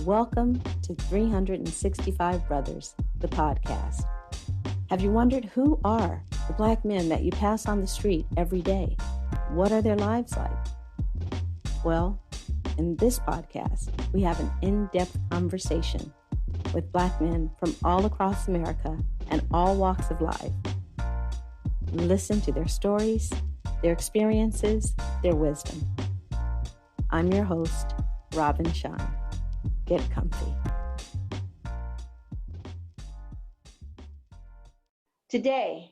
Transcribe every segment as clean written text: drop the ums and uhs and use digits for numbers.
Welcome to 365 Brothers, the podcast. Have you wondered who are the Black men that you pass on the street every day? What are their lives like? Well, in this podcast, we have an in-depth conversation with Black men from all across America and all walks of life. Listen to their stories, their experiences, their wisdom. I'm your host, Robin Shine. Get comfy. Today,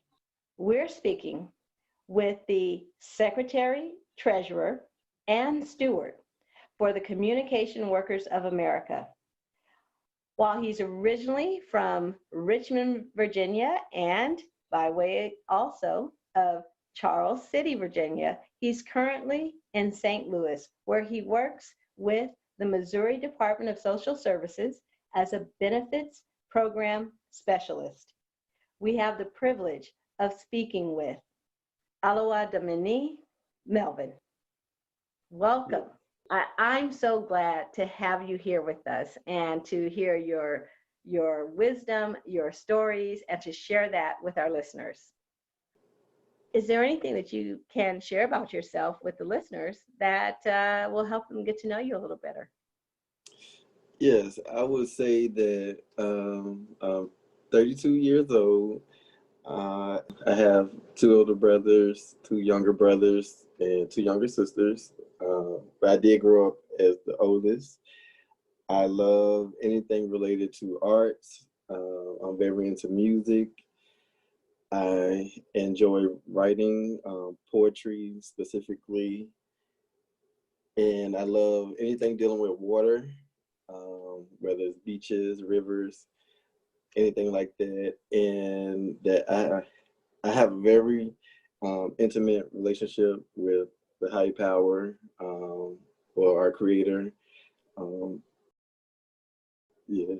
we're speaking with the Secretary, Treasurer, and Steward for the Communication Workers of America. While he's originally from Richmond, Virginia, and by way also of Charles City, Virginia, he's currently in St. Louis, where he works with the Missouri Department of Social Services as a benefits program specialist. We have the privilege of speaking with Olúwadáminí Melvin. Welcome. I'm so glad to have you here with us and to hear your wisdom, your stories, and to share that with our listeners. Is there anything that you can share about yourself with the listeners that will help them get to know you a little better? Yes, I would say that I'm 32 years old. I have two older brothers, two younger brothers, and two younger sisters. But I did grow up as the oldest. I love anything related to arts. I'm very into music. I enjoy writing, poetry specifically, and I love anything dealing with water, whether it's beaches, rivers, anything like that. And that I have a very intimate relationship with the high power, or our creator. Yeah.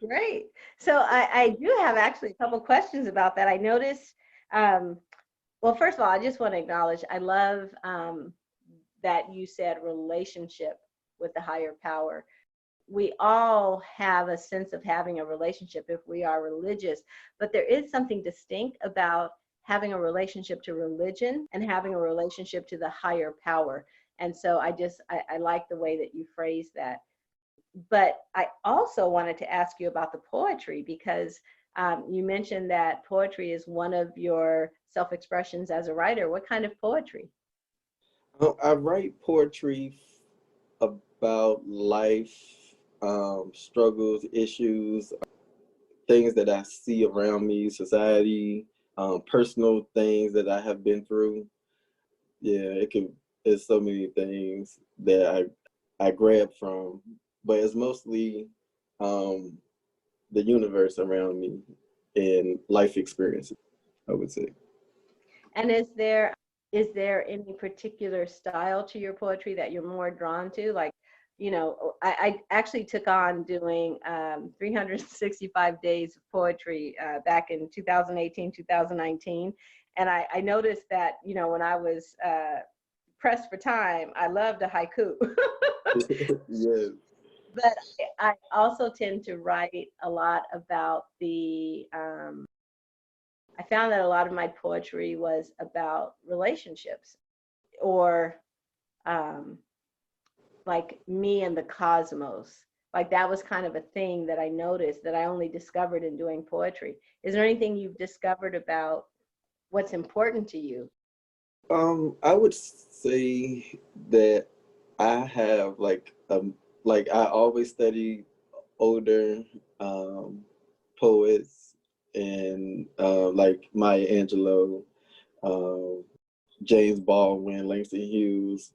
Great. So I do have actually a couple questions about that. I noticed, well, first of all, I just want to acknowledge, I love that you said relationship with the higher power. We all have a sense of having a relationship if we are religious, but there is something distinct about having a relationship to religion and having a relationship to the higher power. And so I like the way that you phrase that. But I also wanted to ask you about the poetry because you mentioned that poetry is one of your self-expressions as a writer. What kind of poetry? I write poetry about life, struggles, issues, things that I see around me, society, personal things that I have been through. Yeah, it's so many things that I grab from, but it's mostly the universe around me and life experiences, I would say. And is there any particular style to your poetry that you're more drawn to? Like, you know, I actually took on doing 365 days of poetry back in 2018, 2019. And I noticed that, you know, when I was pressed for time, I loved a haiku. Yes. But I also tend to write a lot about I found that a lot of my poetry was about relationships or like me and the cosmos. Like that was kind of a thing that I noticed that I only discovered in doing poetry. Is there anything you've discovered about what's important to you? I would say that I have like I always study older poets and like Maya Angelou, um, James Baldwin, Langston Hughes,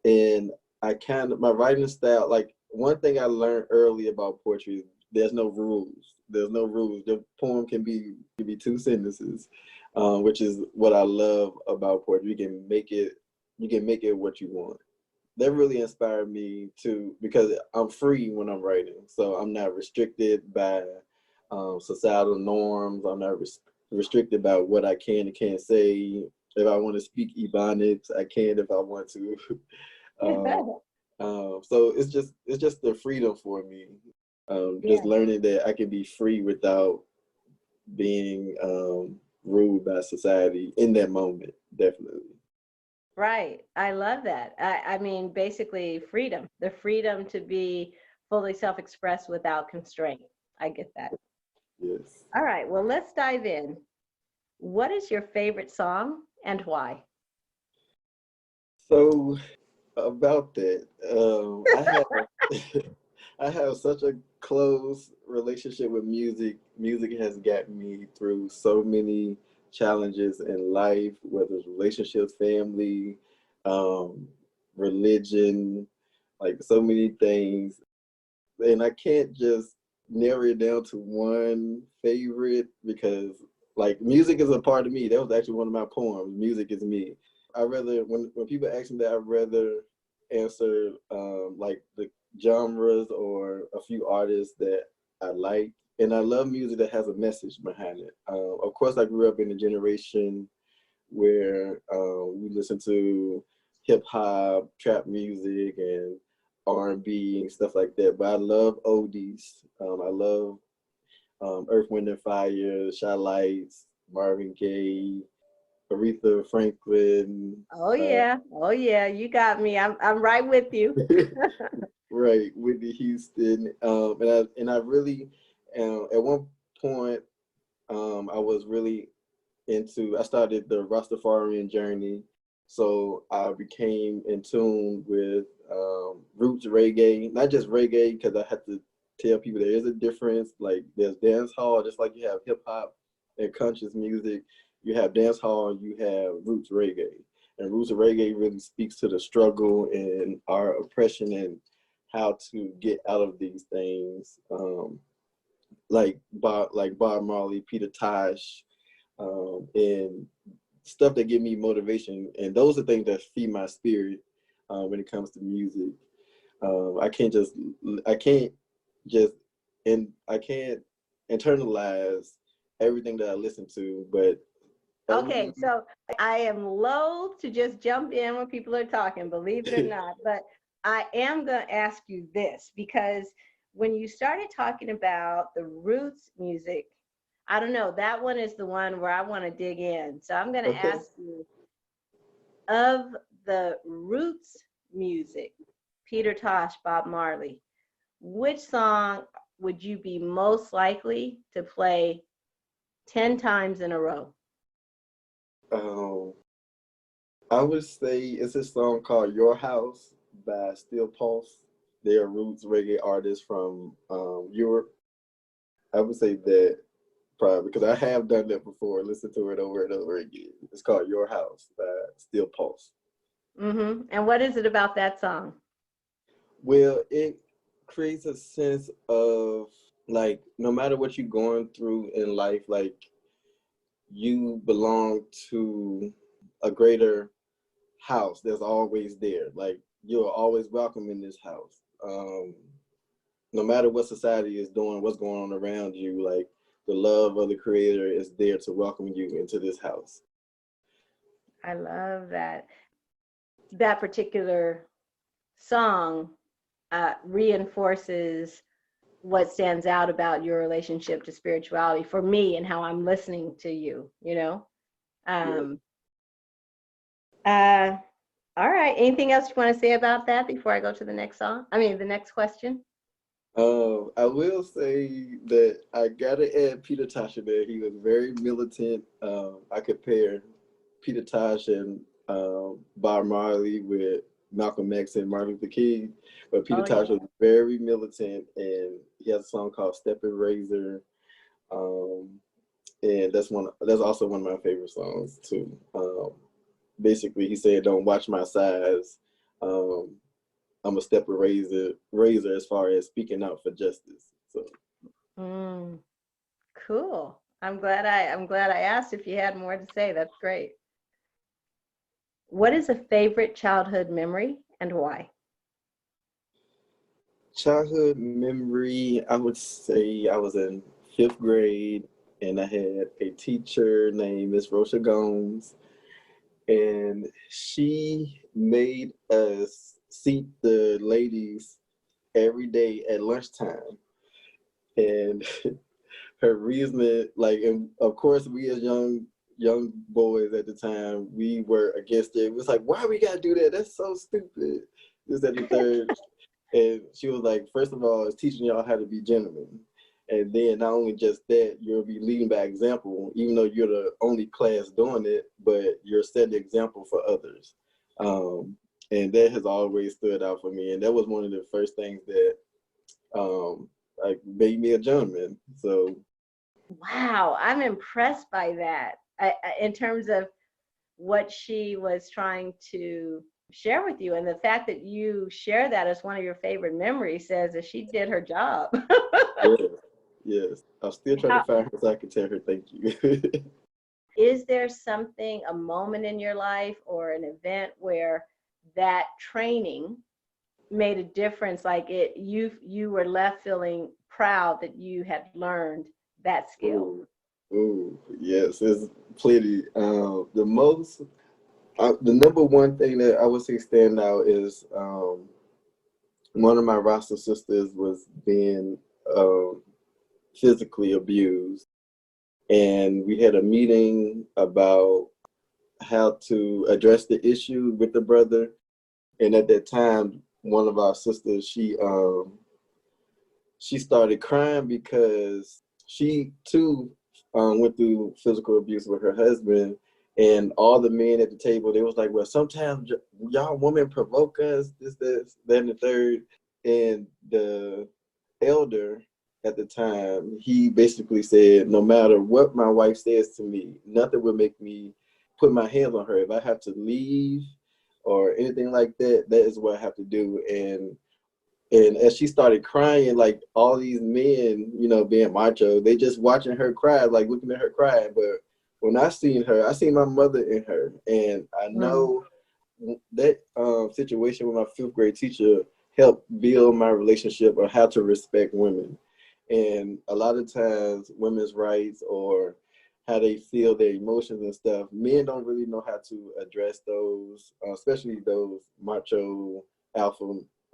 and my writing style. Like one thing I learned early about poetry is there's no rules. There's no rules. The poem can be two sentences, which is what I love about poetry. You can make it what you want. That really inspired me to, because I'm free when I'm writing, so I'm not restricted by societal norms. I'm not restricted by what I can and can't say. If I want to speak Ebonics, I can if I want to. So it's just the freedom for me. Yeah. Just learning that I can be free without being ruled by society in that moment, definitely. Right. I love that. I mean, basically freedom, the freedom to be fully self-expressed without constraint. I get that. Yes. All right. Well, let's dive in. What is your favorite song and why? So about that, I have I have such a close relationship with music. Music has gotten me through so many challenges in life, whether it's relationships, family, um, religion, like so many things. And I can't just narrow it down to one favorite because like music is a part of me. That was actually one of my poems. Music is me. I rather when people ask me that, I'd rather answer like the genres or a few artists that I like. And I love music that has a message behind it. Of course, I grew up in a generation where we listen to hip hop, trap music, and R&B and stuff like that. But I love oldies. I love Earth, Wind and Fire, Shy Lights, Marvin Gaye, Aretha Franklin. Oh yeah. Oh yeah. You got me. I'm right with you. Right, Whitney Houston. And I really, at one point, I was really I started the Rastafarian journey. So I became in tune with roots reggae, not just reggae, because I had to tell people there is a difference. Like there's dance hall, just like you have hip hop and conscious music, you have dance hall, you have roots reggae. And roots reggae really speaks to the struggle and our oppression and how to get out of these things. Like Bob Marley, Peter Tosh, and stuff that give me motivation. And those are things that feed my spirit when it comes to music. I can't just, I can't just, and I can't internalize everything that I listen to, but Okay, oldies. so I am loath to just jump in when people are talking, believe it or not, but I am going to ask you this because when you started talking about the roots music, I don't know, that one is the one where I want to dig in. So I'm going to Okay. ask you, of the roots music, Peter Tosh, Bob Marley, which song would you be most likely to play 10 times in a row? Um, I would say it's a song called Your House by Steel Pulse. They're roots reggae artists from Europe. I would say that probably because I have done that before. Listen to it over and over again. It's called Your House by Steel Pulse. And what is it about that song? Well, it creates a sense of like no matter what you're going through in life, like you belong to a greater house that's always there. Like you're always welcome in this house. No matter what society is doing, what's going on around you, like the love of the creator is there to welcome you into this house. I love that. That particular song reinforces what stands out about your relationship to spirituality for me and how I'm listening to you, you know? Yeah. Um, all right. Anything else you want to say about that before I go to the next song? I mean, the next question? I will say that I gotta add Peter Tosh in there. He was very militant. I compare Peter Tosh and Bob Marley with Malcolm X and Martin Luther King, but Peter Oh, yeah. Tosh was very militant, and he has a song called "Step and Razor," um, and that's also one of my favorite songs too. Basically, he said, "Don't watch my size." Um, I'm a step a razor as far as speaking out for justice. So Mm, cool. I'm glad I asked if you had more to say. That's great. What is a favorite childhood memory and why? childhood memory, I would say I was in fifth grade and I had a teacher named Miss Rocha Gomes, and she made us seat the ladies every day at lunchtime. And her reasoning, like, and of course we as young boys at the time, we were against it. It was like, why we gotta do that? That's so stupid. This, that, and the third. And she was like, first of all, it's teaching y'all how to be gentlemen. And then not only just that, you'll be leading by example, even though you're the only class doing it, but you're setting the example for others. And that has always stood out for me. And that was one of the first things that like made me a gentleman. So, wow, I'm impressed by that. In terms of what she was trying to share with you, and the fact that you share that as one of your favorite memories says that she did her job. yes. I'm still trying to find her so I can tell her thank you. Is there something, a moment in your life or an event where that training made a difference? Like you were left feeling proud that you had learned that skill. Ooh, yes, it's plenty. The number one thing that I would say stand out is one of my roster sisters was being physically abused, and we had a meeting about how to address the issue with the brother. And at that time, one of our sisters, she started crying because she too went through physical abuse with her husband, and all the men at the table, they was like, well, sometimes y'all women provoke us, this, that, and the third. And the elder at the time, he basically said, no matter what my wife says to me, nothing will make me put my hands on her. If I have to leave or anything like that, that is what I have to do. And as she started crying, like all these men, being macho, they just watching her cry, like looking at her cry. But when I seen her, I seen my mother in her. And I know that situation with my fifth grade teacher helped build my relationship on how to respect women. And a lot of times women's rights or how they feel their emotions and stuff, men don't really know how to address those, especially those macho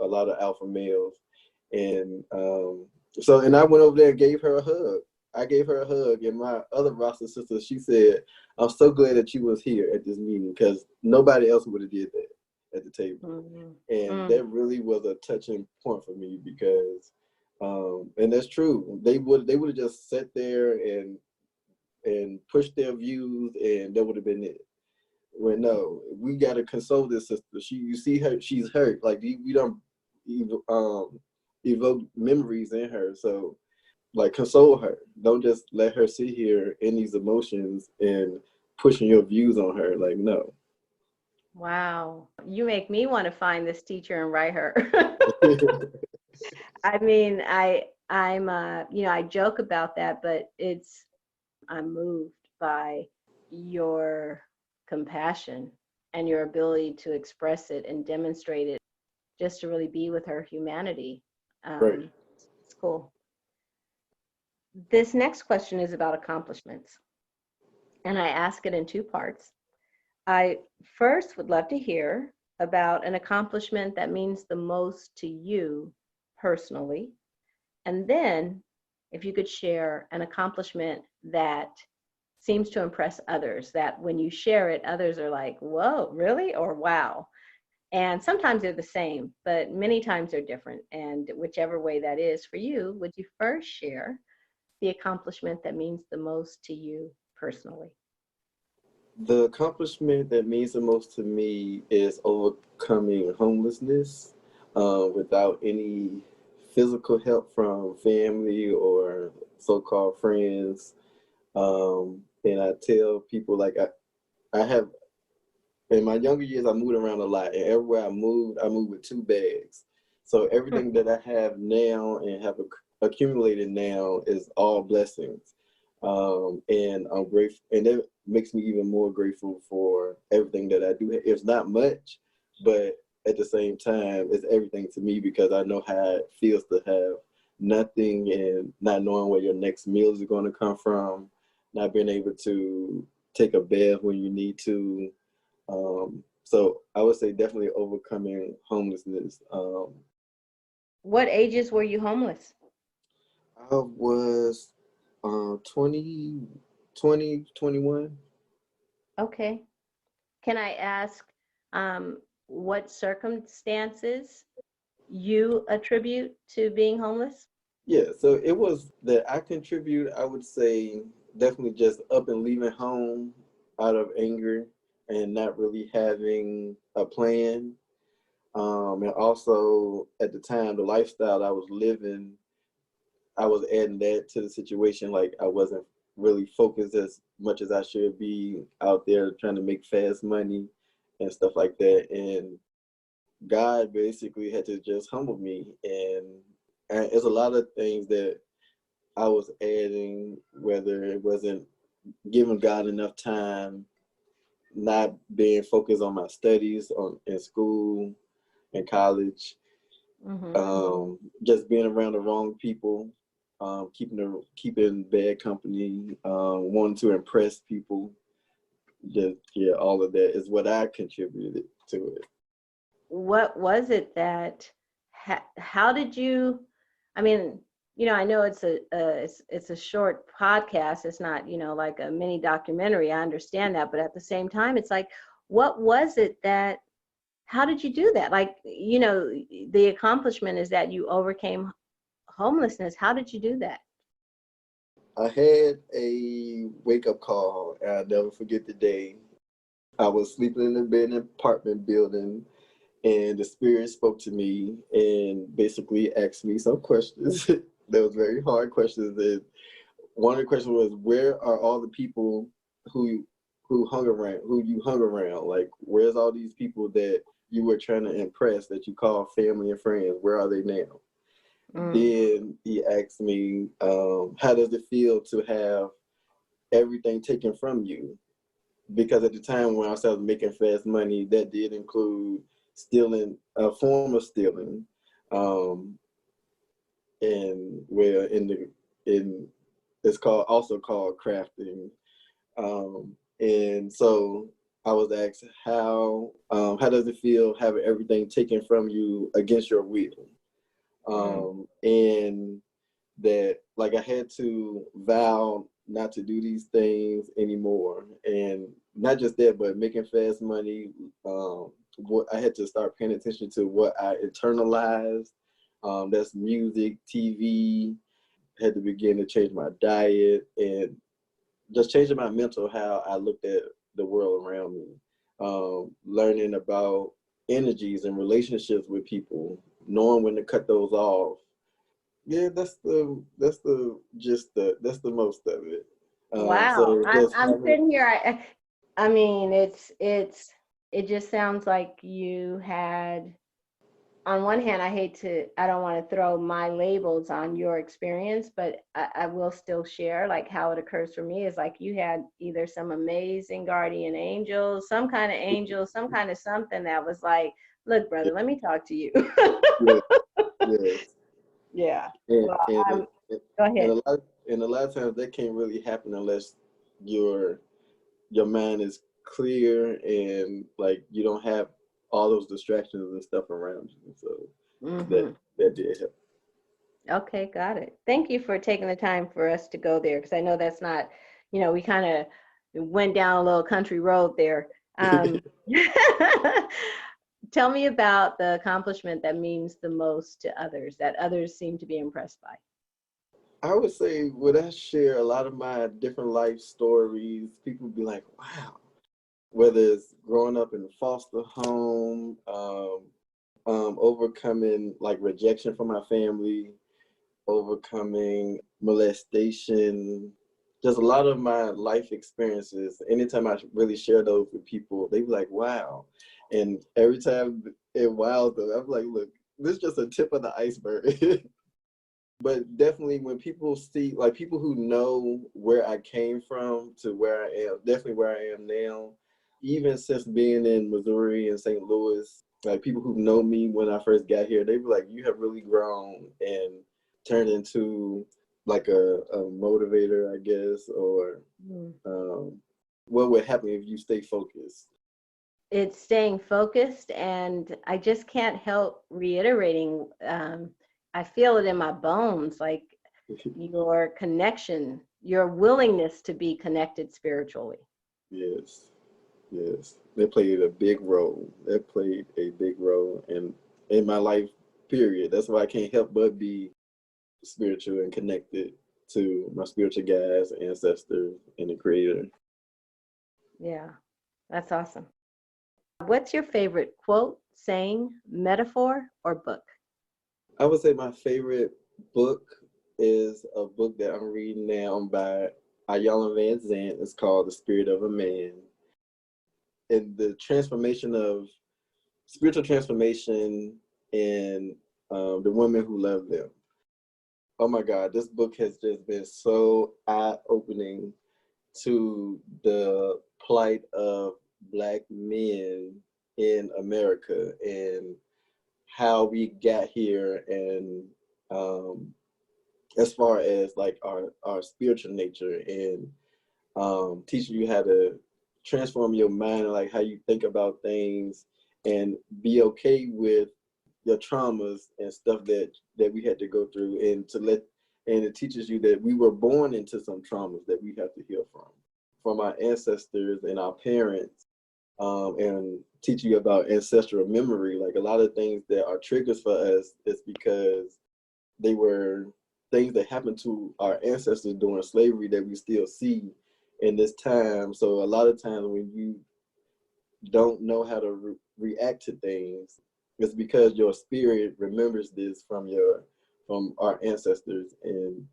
a lot of alpha males. And and I went over there and gave her a hug. I gave her a hug, and my other roster sister, she said, I'm so glad that you was here at this meeting because nobody else would have did that at the table. And that really was a touching point for me because, and that's true. They would have just sat there and pushed their views, and that would have been it. Well, no, we got to console this sister. You see her, she's hurt. Like we don't evoke memories in her. So, like, console her. Don't just let her sit here in these emotions and pushing your views on her. Like, no. Wow, you make me want to find this teacher and write her. I mean, I'm I joke about that, but I'm moved by your compassion and your ability to express it and demonstrate it, just to really be with her humanity. Right. It's cool. This next question is about accomplishments, and I ask it in two parts. I first would love to hear about an accomplishment that means the most to you personally, and then if you could share an accomplishment that seems to impress others, that when you share it, others are like, whoa, really? Or wow. And sometimes they're the same, but many times they're different. And whichever way that is for you, would you first share the accomplishment that means the most to you personally? The accomplishment that means the most to me is overcoming homelessness without any physical help from family or so-called friends. And I tell people, like, I have, in my younger years, I moved around a lot, and everywhere I moved with two bags. So everything that I have now and have accumulated now is all blessings. And I'm grateful, and that makes me even more grateful for everything that I do. It's not much, but at the same time, it's everything to me because I know how it feels to have nothing and not knowing where your next meal is going to come from, not being able to take a bath when you need to, So I would say definitely overcoming homelessness. What ages were you homeless? I was 20, 21. Okay. Can I ask what circumstances you attribute to being homeless? Yeah, so it was that I contribute, I would say, definitely just up and leaving home out of anger and not really having a plan. And also at the time, the lifestyle I was living, I was adding that to the situation. Like I wasn't really focused as much as I should be out there trying to make fast money and stuff like that. And God basically had to just humble me. And it's a lot of things that I was adding, whether it wasn't giving God enough time, not being focused on my studies in school and college, just being around the wrong people, keeping bad company, wanting to impress people. Just yeah, all of that is what I contributed to it. What was it that, how did you, I mean, I know it's a short podcast. It's not, like a mini documentary. I understand that. But at the same time, it's like, what was it that, how did you do that? Like, the accomplishment is that you overcame homelessness. How did you do that? I had a wake up call, and I'll never forget the day. I was sleeping in the bed in an apartment building, and the spirit spoke to me and basically asked me some questions. That was very hard questions. And one of the questions was, where are all the people who you hung around? Like, where's all these people that you were trying to impress, that you call family and friends? Where are they now? Then he asked me, how does it feel to have everything taken from you? Because at the time when I started making fast money, that did include stealing, a form of stealing, and where in it's also called crafting, and so I was asked how does it feel having everything taken from you against your will, and that like I had to vow not to do these things anymore, and not just that, but making fast money. What I had to start paying attention to what I internalized. That's music, TV. Had to begin to change my diet and just changing my mental, how I looked at the world around me. Learning about energies and relationships with people, knowing when to cut those off. Yeah, that's the most of it. Wow. So I'm just I'm having, sitting here. I mean, it just sounds like you had, on one hand, I don't want to throw my labels on your experience, but I will still share like how it occurs for me is like you had either some amazing guardian angel, some kind of something that was like, look, brother, let me talk to you. yeah, yes, Yeah. and Well, and go and ahead. a lot of times that can't really happen unless your your mind is clear and like you don't have all those distractions and stuff around you. So that Hmm. that did help. Okay, got it. Thank you for taking the time for us to go there because I know that's not, we kind of went down a little country road there. Tell me about the accomplishment that means the most to others, that others seem to be impressed by. I would say when I share a lot of my different life stories, people be like, "Wow!" Whether it's growing up in a foster home, overcoming like rejection from my family, overcoming molestation, just a lot of my life experiences. Anytime I really share those with people, they be like, "Wow!" And every time it wows them, I'm like, "Look, this is just a tip of the iceberg." But definitely when people see, like people who know where I came from to where I am, definitely where I am now, even since being in Missouri and St. Louis, like people who know me when I first got here, they be like, you have really grown and turned into like a motivator, I guess, or what would happen if you stay focused. it's staying focused, and I just can't help reiterating. I feel it in my bones, like your connection, your willingness to be connected spiritually. Yes, yes. They played a big role. They played a big role in my life, period. That's why I can't help but be spiritual and connected to my spiritual guides, ancestors, and the Creator. Yeah, that's awesome. What's your favorite quote, saying, metaphor, or book? I would say my favorite book is a book that I'm reading now by Ayala Van Zandt. It's called The Spirit of a Man. And the transformation of spiritual transformation in the women who love them. Oh my God, this book has just been so eye-opening to the plight of Black men in America and how we got here, and as far as like our spiritual nature, and teaching you how to transform your mind and like how you think about things and be okay with your traumas and stuff that we had to go through, and it teaches you that we were born into some traumas that we have to heal from our ancestors and our parents, and teach you about ancestral memory. Like a lot of things that are triggers for us is because they were things that happened to our ancestors during slavery that we still see in this time. So a lot of times when you don't know how to react to things, it's because your spirit remembers this from our ancestors. And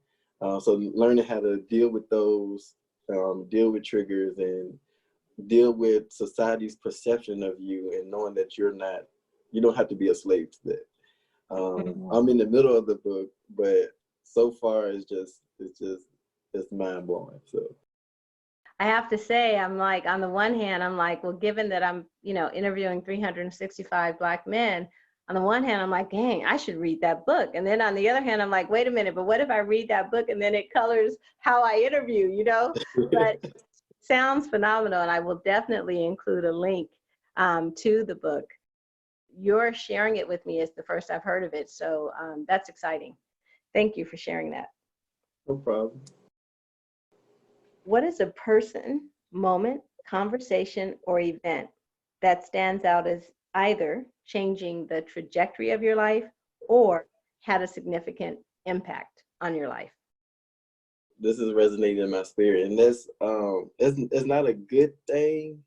so learning how to deal with those, deal with triggers, and deal with society's perception of you, and knowing that you don't have to be a slave to that. I'm in the middle of the book, but so far it's mind blowing. So I have to say, I'm like, on the one hand, I'm like, well, given that I'm, interviewing 365 Black men, on the one hand, I'm like, dang, I should read that book. And then on the other hand, I'm like, wait a minute, but what if I read that book and then it colors how I interview, But it sounds phenomenal. And I will definitely include a link to the book. Your sharing it with me is the first I've heard of it. So that's exciting. Thank you for sharing that. no problem. What is a person, moment, conversation, or event that stands out as either changing the trajectory of your life or had a significant impact on your life? This is resonating in my spirit, and that's it's not a good thing,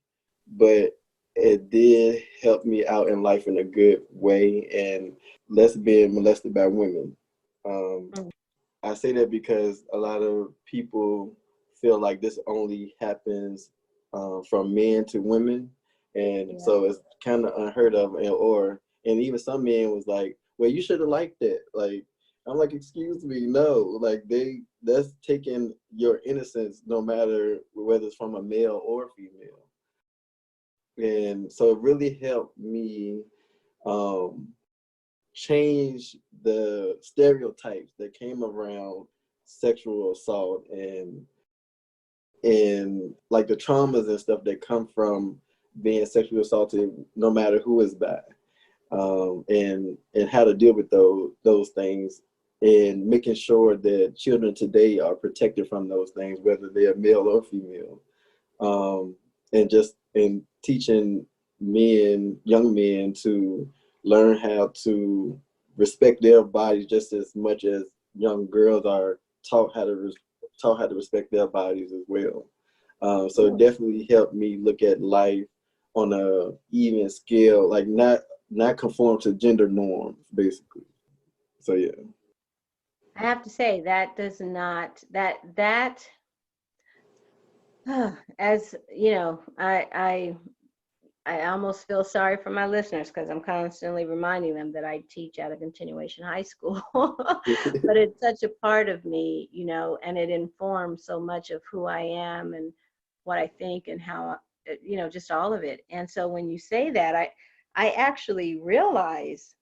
but it did help me out in life in a good way, and less being molested by women. I say that because a lot of people feel like this only happens from men to women, and so it's kind of unheard of. And even some men was like, "Well, you should have liked that." Like, I'm like, "Excuse me, no." Like that's taking your innocence, no matter whether it's from a male or female. And so it really helped me change the stereotypes that came around sexual assault, and like the traumas and stuff that come from being sexually assaulted, no matter who is by, and how to deal with those things, and making sure that children today are protected from those things, whether they're male or female, and teaching young men to learn how to respect their bodies just as much as young girls are taught how to respect their bodies as well. So it definitely helped me look at life on a even scale, like not conform to gender norms, basically. So yeah. I have to say that does not that as I almost feel sorry for my listeners because I'm constantly reminding them that I teach at a continuation high school. But it's such a part of me, and it informs so much of who I am and what I think and how, just all of it. And so when you say that, I actually realize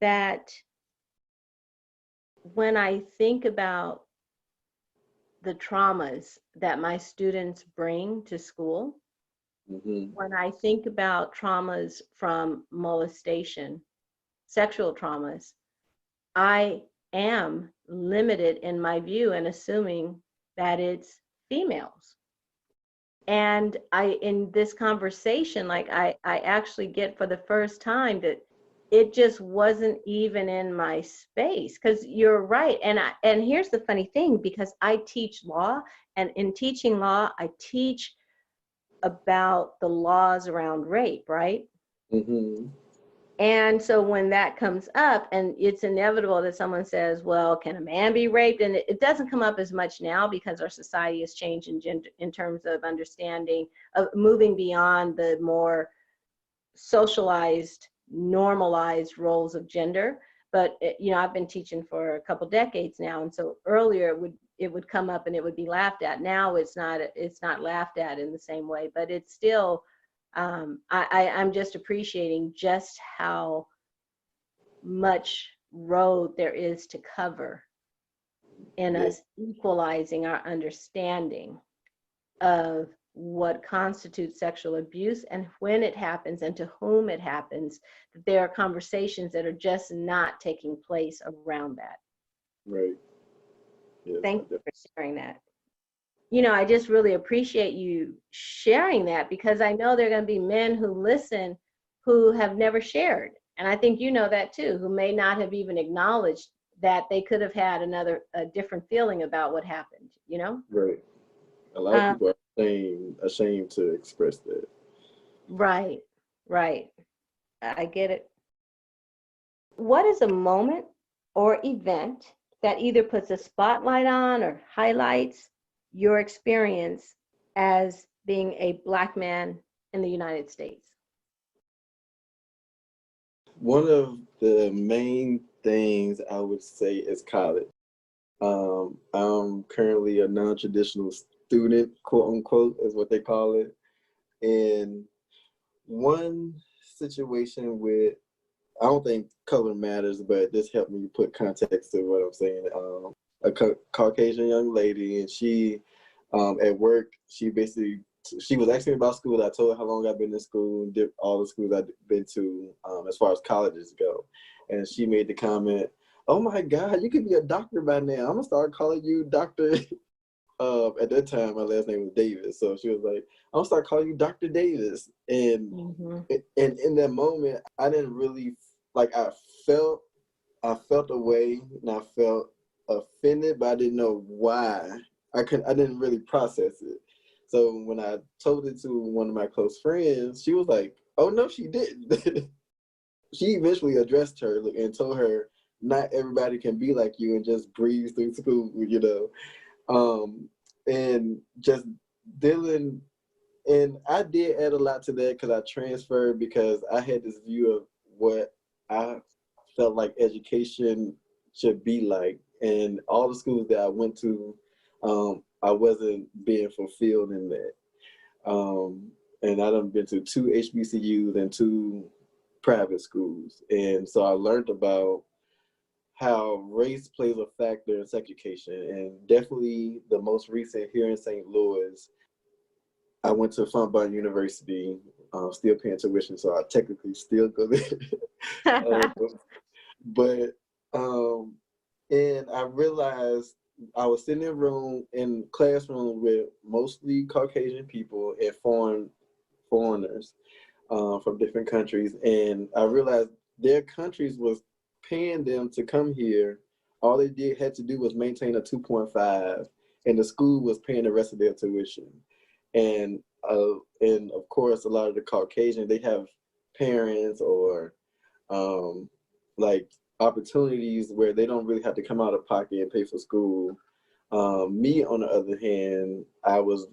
that when I think about the traumas that my students bring to school, Mm-hmm. When I think about traumas from molestation, sexual traumas, I am limited in my view and assuming that it's females. And in this conversation, like I actually get for the first time that it just wasn't even in my space. Because you're right. And here's the funny thing, because I teach law, and in teaching law, I teach about the laws around rape, right? Mm-hmm. And so when that comes up, and it's inevitable that someone says, well, can a man be raped? And it doesn't come up as much now because our society has changed in terms of understanding, of moving beyond the more socialized, normalized roles of gender. But I've been teaching for a couple decades now, and so earlier it would come up and it would be laughed at. Now it's not laughed at in the same way, but it's still I'm just appreciating just how much road there is to cover in Yeah. us equalizing our understanding of what constitutes sexual abuse and when it happens and to whom it happens. That there are conversations that are just not taking place around that. Right. Yes. Thank you for sharing that. I just really appreciate you sharing that, because I know there are going to be men who listen who have never shared. And I think you know that too, who may not have even acknowledged that they could have had a different feeling about what happened, Right. A lot of Um, people are ashamed to express that. right, right. I get it. What is a moment or event that either puts a spotlight on or highlights your experience as being a Black man in the United States? One of the main things I would say is college. I'm currently a non-traditional student, quote unquote, is what they call it. And one situation with, I don't think color matters, but this helped me put context to what I'm saying. A Caucasian young lady, and she, at work, she was asking me about school. I told her how long I've been in school, and did all the schools I've been to, as far as colleges go. And she made the comment, "Oh my God, you could be a doctor by now. I'm gonna start calling you Doctor." At that time, my last name was Davis, so she was like, "I'm gonna start calling you Dr. Davis." And Mm-hmm. in that moment, I didn't really like. Felt I felt away, and I felt offended, but I didn't know why. I didn't really process it. So when I told it to one of my close friends, she was like, "Oh no, she didn't." She eventually addressed her and told her, "Not everybody can be like you and just breeze through school, and just dealing." And I did add a lot to that because I transferred, because I had this view of what I felt like education should be like. And all the schools that I went to, I wasn't being fulfilled in that. And I've been to 2 HBCUs and 2 private schools. And so I learned about how race plays a factor in sex education. And definitely the most recent here in St. Louis, I went to Fontbonne University, still paying tuition, so I technically still go there. uh, but and I realized I was sitting in classrooms with mostly Caucasian people and foreigners from different countries, and I realized their countries was paying them to come here. All they had to do was maintain a 2.5, and the school was paying the rest of their tuition. And and of course, a lot of the Caucasian, they have parents or like opportunities where they don't really have to come out of pocket and pay for school. Me, on the other hand, I was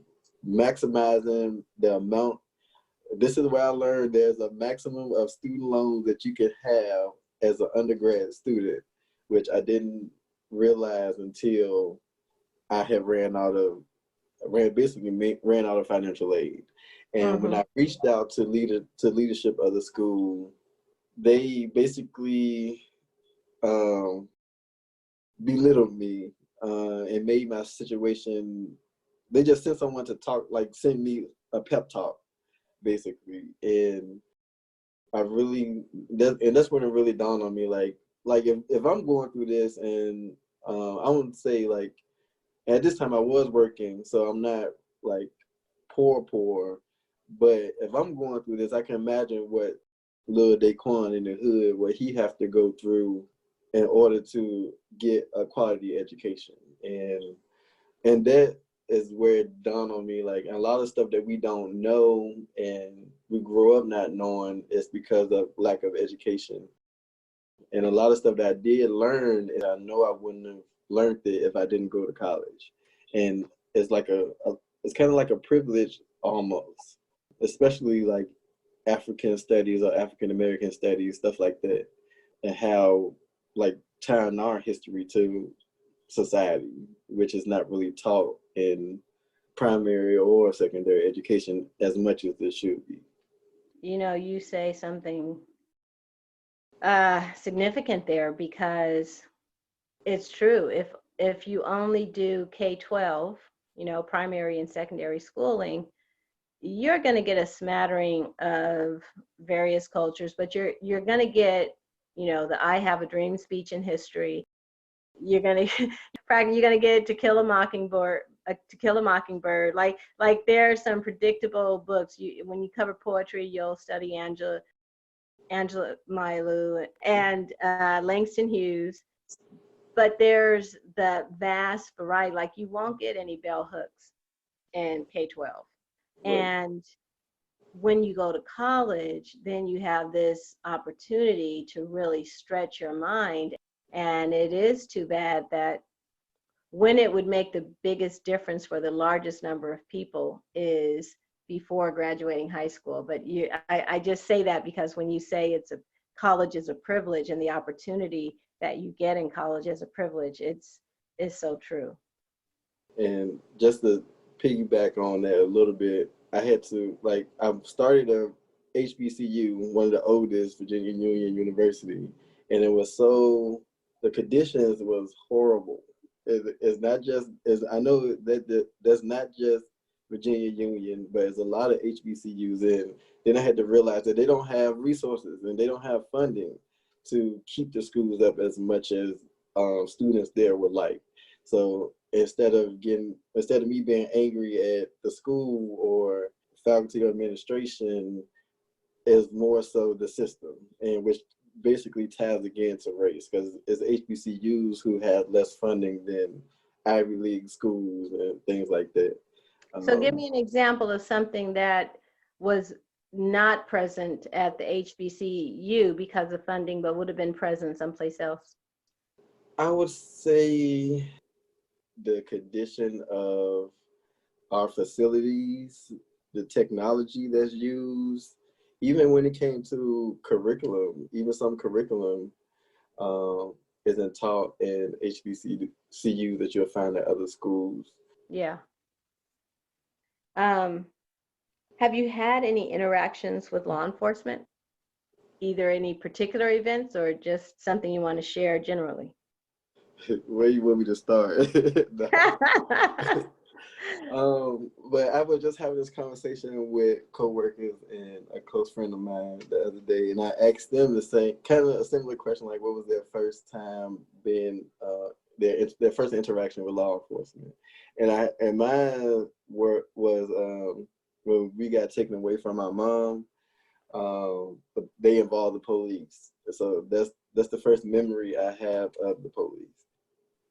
maximizing the amount. This is where I learned there's a maximum of student loans that you can have as an undergrad student, which I didn't realize until I had ran out of financial aid. And when Mm-hmm. I reached out to leadership of the school, they basically belittled me and made my situation. They just sent someone to talk, like send me a pep talk, basically. And that's when it really dawned on me, like if I'm going through this, and I wouldn't say like, at this time I was working, so I'm not like poor, but if I'm going through this, I can imagine what little Daquan in the hood, what he have to go through in order to get a quality education. And that is where it dawned on me, like, a lot of stuff that we don't know and we grow up not knowing is because of lack of education. And a lot of stuff that I did learn, and I know I wouldn't have learned it if I didn't go to college. And it's like it's kind of like a privilege almost, especially like African studies or African American studies, stuff like that, and how like tying our history to society, which is not really taught in primary or secondary education as much as it should be. You know, you say something significant there, because it's true. If you only do K-12, you know, primary and secondary schooling, you're going to get a smattering of various cultures, but you're going to get, you know, the I Have a Dream speech in history. You're going to you're going to get To Kill a Mockingbird. To Kill a Mockingbird. Like there are some predictable books. When you cover poetry, you'll study Angela Mailu and Langston Hughes. But there's the vast variety. Like you won't get any bell hooks in K-12. Right. And when you go to college, then you have this opportunity to really stretch your mind. And it is too bad that when it would make the biggest difference for the largest number of people is before graduating high school. But I just say that because when you say college is a privilege, and the opportunity that you get in college as a privilege, it's so true. And just to piggyback on that a little bit, I started a HBCU, one of the oldest, Virginia Union University, and the conditions was horrible. It's not just, I know that's not just Virginia Union, but it's a lot of HBCUs. And then I had to realize that they don't have resources and they don't have funding to keep the schools up as much as students there would like. So instead of me being angry at the school or faculty or administration, is more so the system, and which basically ties again to race, because it's HBCUs who have less funding than Ivy League schools and things like that. So give me an example of something that was not present at the HBCU because of funding, but would have been present someplace else. I would say the condition of our facilities, the technology that's used, even when it came to curriculum, even some curriculum isn't taught in HBCU that you'll find at other schools. Yeah. Have you had any interactions with law enforcement? Either any particular events or just something you want to share generally? Where you want me to start? But I was just having this conversation with coworkers and a close friend of mine the other day, and I asked them the same kind of a similar question, like what was their first time being their first interaction with law enforcement, and mine was when we got taken away from our mom. But they involved the police, so that's the first memory I have of the police.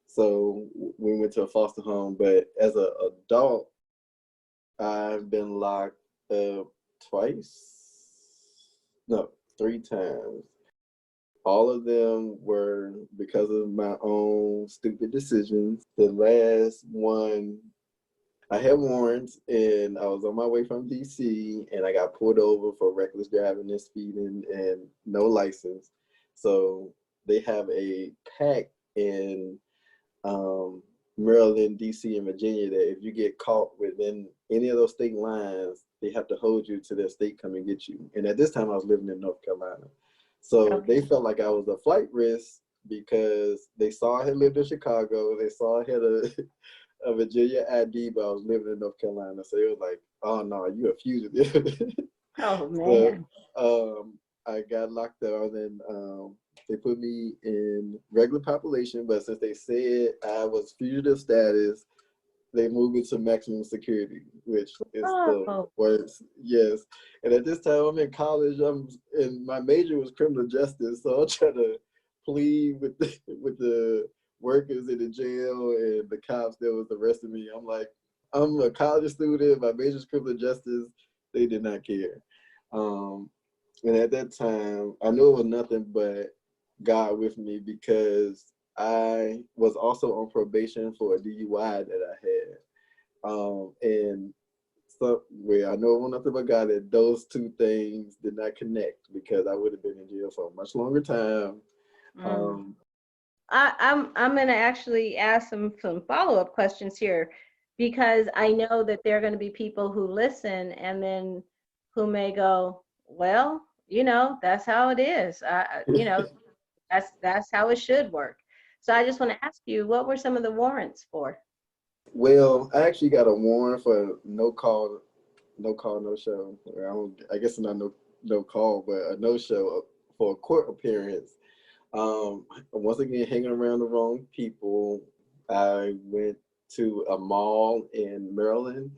So we went to a foster home, but as an adult, I've been locked up three times. All of them were because of my own stupid decisions. The last one, I had warrants, and I was on my way from DC, and I got pulled over for reckless driving and speeding and no license. So they have a pact in Maryland, DC, and Virginia that if you get caught within any of those state lines, they have to hold you to their state, come and get you. And at this time, I was living in North Carolina. So Okay. they felt like I was a flight risk because they saw I had lived in Chicago. They saw I had a Virginia ID, but I was living in North Carolina. So it was like, oh no, you a fugitive. Oh So man. I got locked out, and they put me in regular population, but since they said I was fugitive status, they moved me to maximum security, which is the Oh. worst. Yes. And at this time, I'm in college. And my major was criminal justice, so I'm trying to plead with the workers in the jail and the cops that was arresting me. I'm like, I'm a college student. My major is criminal justice. They did not care. Um, and at that time, I knew it was nothing but God with me, because I was also on probation for a DUI that I had. And so where I know nothing but God that those two things did not connect, because I would have been in jail for a much longer time. Mm. Um, I'm going to actually ask some follow-up questions here, because I know that there are going to be people who listen and then who may go, well, that's how it is. That's how it should work. So I just want to ask you, what were some of the warrants for? well, I actually got a warrant for no call, no show. I guess not no call, but a no show for a court appearance. Once again, hanging around the wrong people. I went to a mall in Maryland,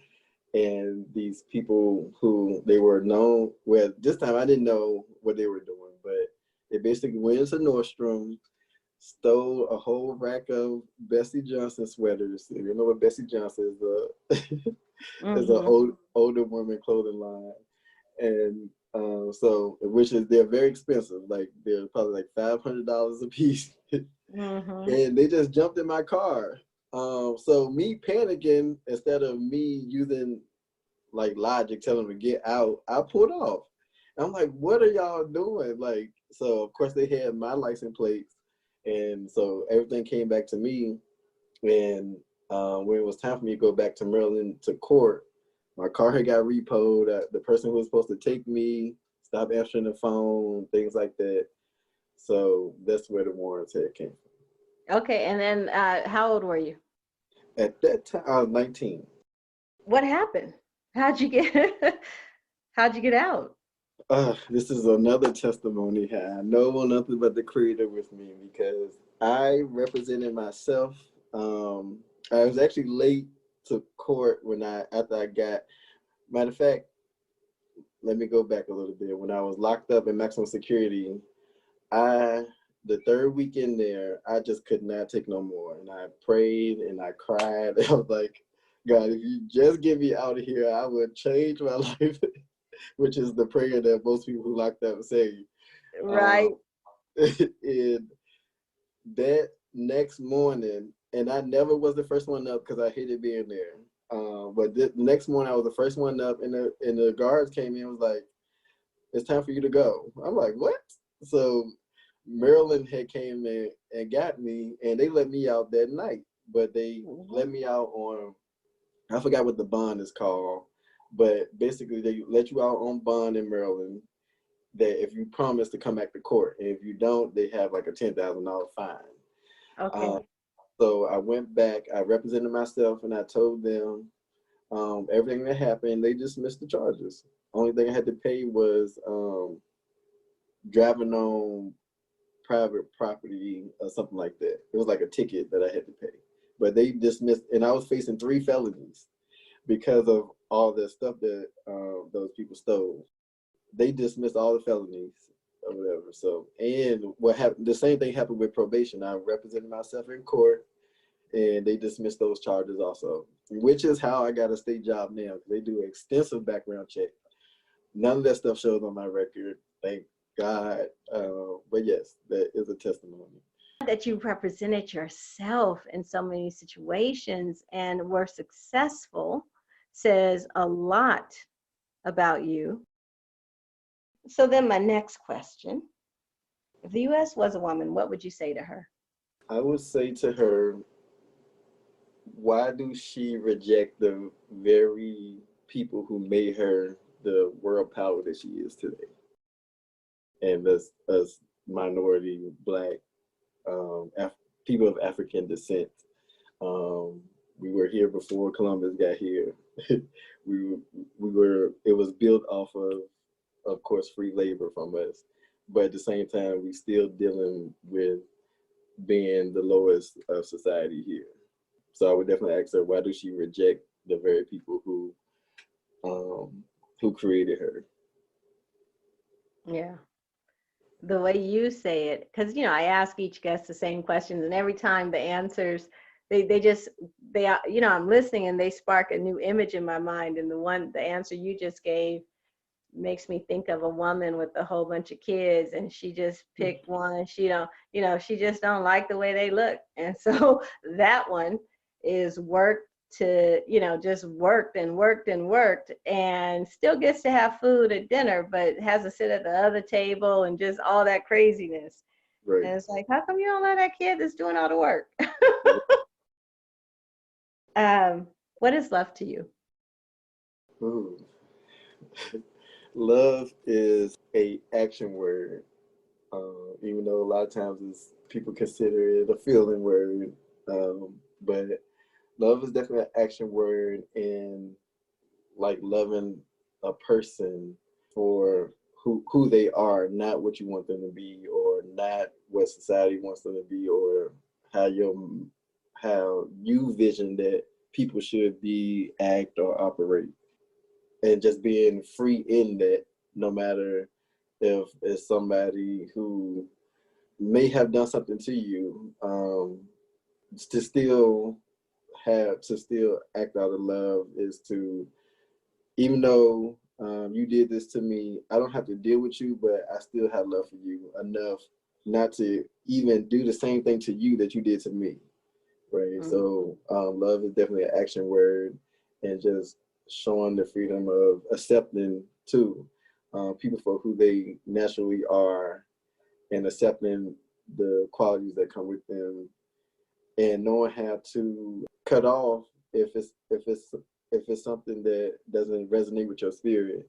and these people who they were known, well, this time I didn't know what they were doing, but they basically went into Nordstrom, stole a whole rack of Bessie Johnson sweaters. If you know what Bessie Johnson is, is an Mm-hmm. older woman clothing line, and so which is they're very expensive. Like they're probably like $500 a piece, Mm-hmm. and they just jumped in my car. So me panicking, instead of me using like logic, telling them to get out, I pulled off. And I'm like, what are y'all doing? Like, so of course they had my license plates, and so everything came back to me. And when it was time for me to go back to Maryland to court, my car had got repoed. The person who was supposed to take me stopped answering the phone, things like that. So that's where the warrants had came Okay, and then how old were you? from. At that time, I was 19. What happened? How'd you get how'd you get out? This is another testimony. I know nothing but the Creator with me, because I represented myself. I was actually late to court after I got. Matter of fact, let me go back a little bit. When I was locked up in maximum security, I the third week in there, I just could not take no more, and I prayed and I cried. I was like, God, if you just get me out of here, I would change my life, which is the prayer that most people who locked up say. Right. Um, and that next morning, and I never was the first one up because I hated being there. But the next morning, I was the first one up, and the guards came in and was like, "It's time for you to go." I'm like, "What?" So Maryland had came in and got me, and they let me out that night. But they Mhm. let me out on, I forgot what the bond is called, but basically they let you out on bond in Maryland, that if you promise to come back to court, and if you don't, they have like a $10,000 fine. Okay. Um, so I went back, I represented myself, and I told them everything that happened. They dismissed the charges. Only thing I had to pay was driving on private property or something like that. It was like a ticket that I had to pay. But they dismissed, and I was facing 3 felonies because of all the stuff that those people stole. They dismissed all the felonies or whatever. So, and what happened, the same thing happened with probation. I represented myself in court, and they dismissed those charges also, which is how I got a state job now. They do extensive background check. None of that stuff shows on my record, thank God. But yes, that is a testimony. That you represented yourself in so many situations and were successful says a lot about you. So then my next question, if the US was a woman, what would you say to her? I would say to her, why do she reject the very people who made her the world power that she is today? And as minority, Black, people of African descent. Um, we were here before Columbus got here. we we were. It was built off of of course, free labor from us. But at the same time, we still dealing with being the lowest of society here. So I would definitely ask her, why does she reject the very people who created her? Yeah. The way you say it, because I ask each guest the same questions, and every time the answers, I'm listening and they spark a new image in my mind. And the answer you just gave makes me think of a woman with a whole bunch of kids, and she just picked one. She don't, she just don't like the way they look, and so that one is worked to, just worked and worked and worked, and still gets to have food at dinner, but has to sit at the other table and just all that craziness. Right. And it's like, how come you don't let that kid that's doing all the work? What is love to you? Ooh. Love is a action word, even though a lot of times people consider it a feeling word. But love is definitely an action word, and like loving a person for who they are, not what you want them to be, or not what society wants them to be, or how you vision that people should be, act, or operate. And just being free in that, no matter if it's somebody who may have done something to you, to still act out of love is to, even though you did this to me, I don't have to deal with you, but I still have love for you enough not to even do the same thing to you that you did to me, right? Mm-hmm. So love is definitely an action word, and just showing the freedom of accepting too, people for who they naturally are, and accepting the qualities that come with them, and knowing how to cut off if it's something that doesn't resonate with your spirit.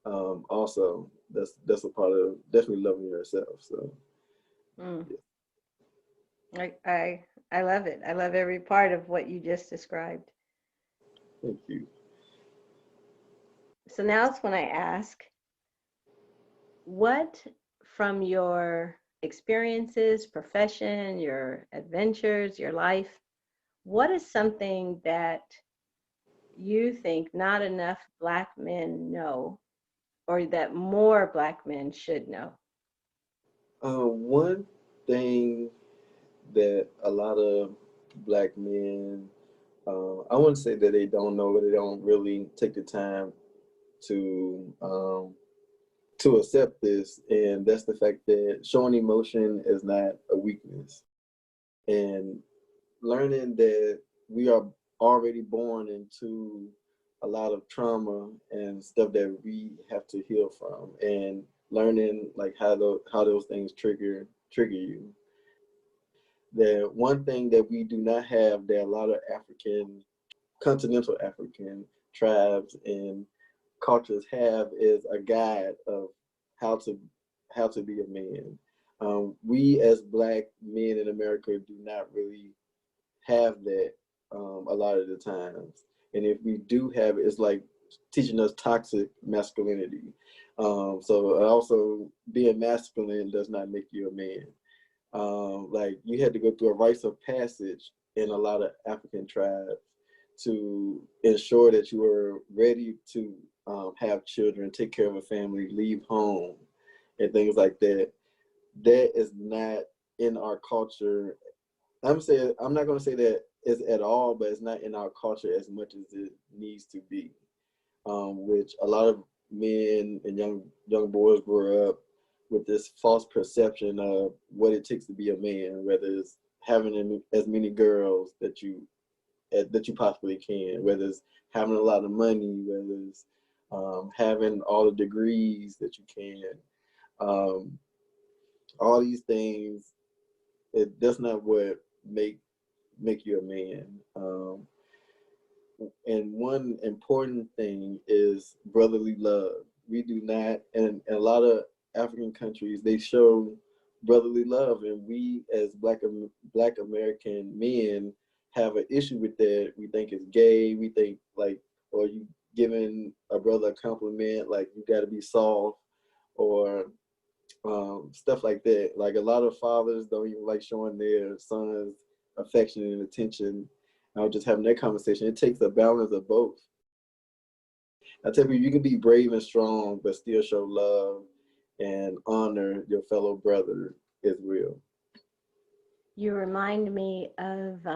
Also, that's a part of definitely loving yourself. So, yeah. I love it. I love every part of what you just described. thank you. So now it's when I ask, what from your experiences, profession, your adventures, your life, what is something that you think not enough Black men know, or that more Black men should know? One thing that a lot of Black men, I wouldn't say that they don't know, but they don't really take the time to accept this, and that's the fact that showing emotion is not a weakness, and learning that we are already born into a lot of trauma and stuff that we have to heal from, and learning like how those things trigger you. That one thing that we do not have, that a lot of continental African tribes and cultures have, is a guide of how to be a man. We as Black men in America do not really have that a lot of the times, and if we do have it, it's like teaching us toxic masculinity. So also, being masculine does not make you a man. Like, you had to go through a rites of passage in a lot of African tribes to ensure that you were ready to have children, take care of a family, leave home, and things like that. That is not in our culture. I'm not going to say that it's at all, but it's not in our culture as much as it needs to be. Which a lot of men and young boys grow up with this false perception of what it takes to be a man, whether it's having as many girls that you possibly can, whether it's having a lot of money, whether it's having all the degrees that you can. All these things, that's not what make you a man. And one important thing is brotherly love. We do not, and in a lot of African countries, they show brotherly love, and we as Black American men have an issue with that. We think it's gay. We think, like, or you giving a brother a compliment, like, you got to be soft. or stuff like that. Like a lot of fathers don't even like showing their sons affection and attention. I was just having that conversation. It takes a balance of both. I tell you, you can be brave and strong, but still show love and honor your fellow brother as well. You remind me of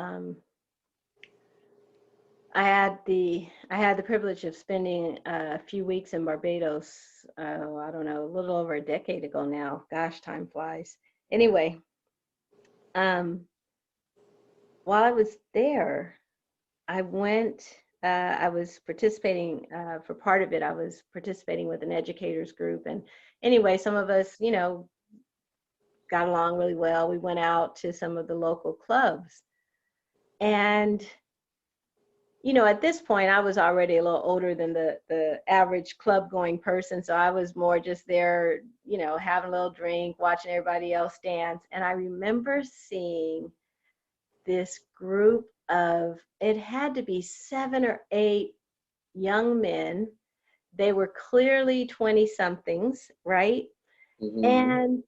I had the privilege of spending a few weeks in Barbados. I don't know, a little over a decade ago now. Gosh, time flies. Anyway, while I was there, I went. I was participating for part of it. I was participating with an educators group, and anyway, some of us, got along really well. We went out to some of the local clubs, and at this point, I was already a little older than the average club going person. So I was more just there, having a little drink, watching everybody else dance. And I remember seeing this group of, it had to be 7 or 8 young men. They were clearly 20 somethings, right? Mm-hmm. And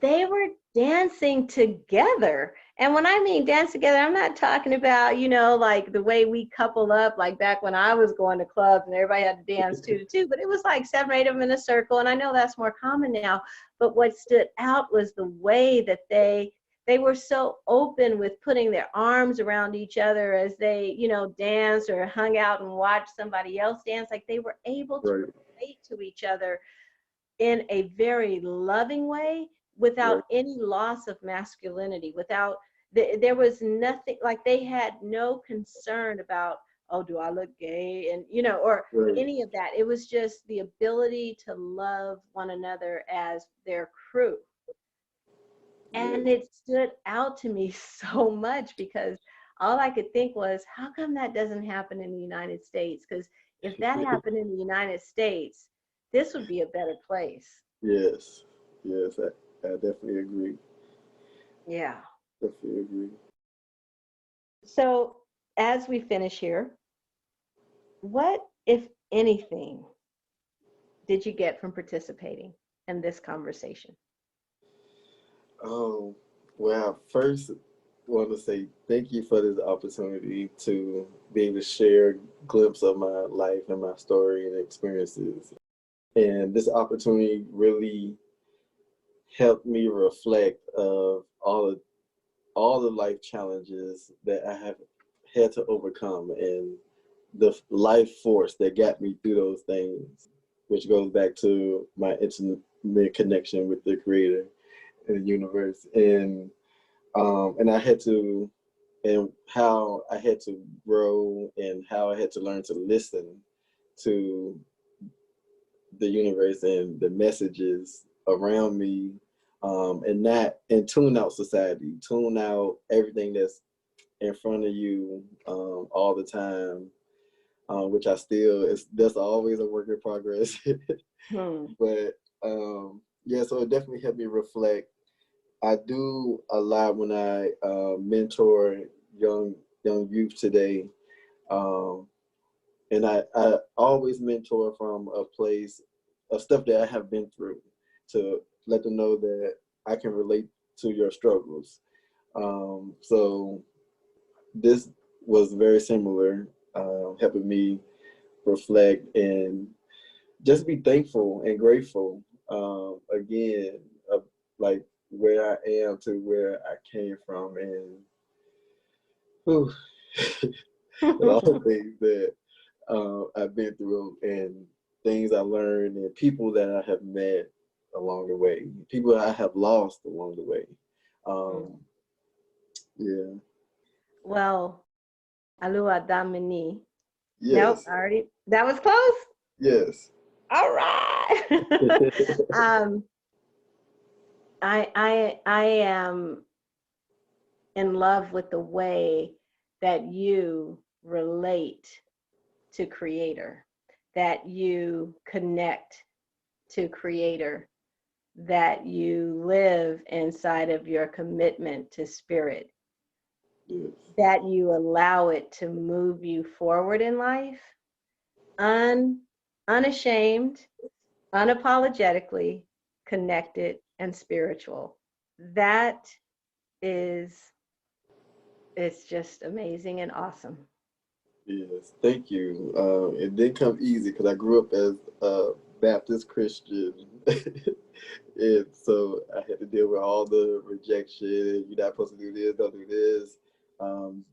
they were dancing together. And when I mean dance together, I'm not talking about, like the way we couple up, like back when I was going to clubs and everybody had to dance 2 to 2, but it was like 7 or 8 of them in a circle. And I know that's more common now, but what stood out was the way that they were so open with putting their arms around each other as they, danced or hung out and watched somebody else dance. Like they were able to relate to each other in a very loving way, without any loss of masculinity, without, there was nothing, like they had no concern about, oh, do I look gay? And, or any of that. It was just the ability to love one another as their crew. And it stood out to me so much, because all I could think was, how come that doesn't happen in the United States? Because if that happened in the United States, this would be a better place. Yes, I definitely agree. Yeah. Definitely agree. So as we finish here, what, if anything, did you get from participating in this conversation? Well, first, I want to say thank you for this opportunity to be able to share a glimpse of my life and my story and experiences. And this opportunity really helped me reflect of all the life challenges that I have had to overcome, and the life force that got me through those things, which goes back to my intimate connection with the Creator and the universe, and I had to, and how I had to grow, and how I had to learn to listen to the universe and the messages around me, and tune out society, tune out everything that's in front of you all the time, which that's always a work in progress. But yeah, so it definitely helped me reflect. I do a lot when I mentor young youth today, and I always mentor from a place of stuff that I have been through, to let them know that I can relate to your struggles. So this was very similar, helping me reflect and just be thankful and grateful, again, of like where I am to where I came from, and whew, a lot of things that I've been through, and things I learned, and people that I have met along the way, people I have lost along the way. Yeah. Well, Aloha Yes. Nope, that was close. Yes. All right. I am in love with the way that you relate to Creator, that you connect to Creator, that you live inside of your commitment to Spirit, that you allow it to move you forward in life, unashamed, unapologetically connected and spiritual. That is, it's just amazing and awesome. Yes, thank you. It didn't come easy because I grew up as a Baptist Christian. And so I had to deal with all the rejection. You're not supposed to do this, don't do this. Um,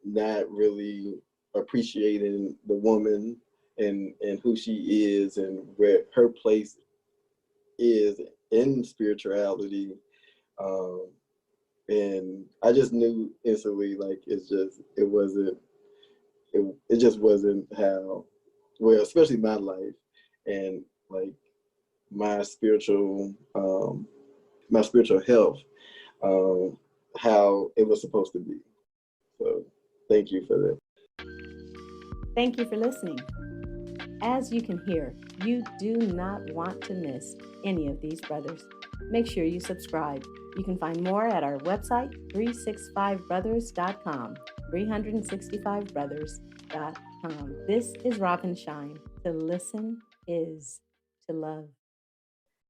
not really appreciating the woman and who she is and where her place is in spirituality. Um, and I just knew instantly, like, it just wasn't how, well, especially my life and like my spiritual health, um, how it was supposed to be. So thank you for that. Thank you for listening. As you can hear, you do not want to miss any of these brothers. Make sure you subscribe. You can find more at our website, 365brothers.com, 365brothers.com. This is Robin Shine. To listen is to love.